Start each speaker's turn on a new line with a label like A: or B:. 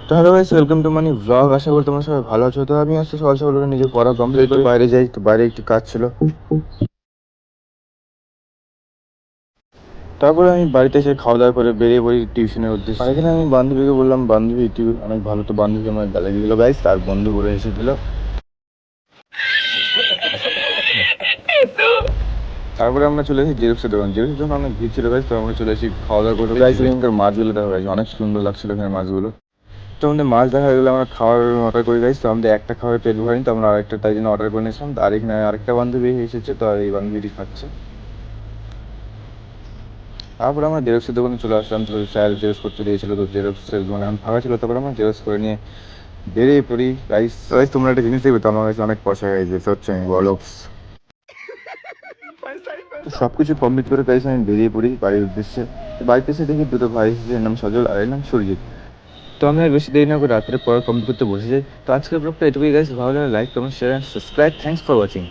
A: তো hello guys, welcome to money vlog. আশা করি তোমরা সবাই ভালো আছো। তো আমি আজকে সকাল সকাল উঠে নিজের পড়া কমপ্লিট করে বাইরে যাই। তো বাইরে একটু কাজ ছিল, তারপরে আমি বাড়িতে এসে খাওয়া দাওয়া করে বেরিয়ে পড়ি টিউশনের উদ্দেশ্যে। আর এখানে আমি বান্ধবীকে বললাম, বান্ধবী তুই অনেক ভালো। তো বান্ধবী আমার গালি দিল গাইস, তার বন্ধু করে এসেছিল। তারপরে আমরা চলে এসেছি জেরক্সের দোকান। জেরক্সের দোকান অনেক ভিড় ছিল গাইস, তো আমরা চলে এসেছি খাওয়া দাওয়া করতে। গাইস এখানকার মাছগুলো দেখা গেছে অনেক সুন্দর লাগছিল এখানে মাছগুলো। তো আমাদের মাছ দেখা গেলে আমরা খাওয়ার অর্ডার করে গাইছি। তো আমাদের একটা খাওয়ার পেট ভরেনি, তো আমরা আরেকটা তাই জন্য অর্ডার করে নিয়েছিলাম। আর এখানে আরেকটা বান্ধবী এসেছে, তো আর এই বান্ধবীটি খাচ্ছে। তারপরে আমরা জেরক্সের দোকানে চলে আসলাম। তো স্যার জেরক্স করতে দিয়েছিল, তো জেরক্সের দোকানে এখন ফাঁকা ছিল। তারপরে আমরা জেরক্স করে নিয়ে বেরিয়ে পড়ি গাইস। গাইস তোমরা একটা জিনিস দেখবে, তো আমার কাছে অনেক পয়সা হয়ে গেছে, হচ্ছে বলক্স। সব কিছু কমপ্লিট করে গাইস আমি বেরিয়ে পড়ি বাড়ির উদ্দেশ্যে। বাড়িতে এসে দেখি দুটো ভাই এসেছে, এর নাম সজল আর এর নাম সুরজিৎ। তো আমি আর বেশি দেরি না করে রাত্রে পড়া কমপ্লিট করতে বসে যাই। তো আজকের ব্লগটা এটুকুই গাইস। ভালো লাগে like comment share and subscribe. Thanks for watching.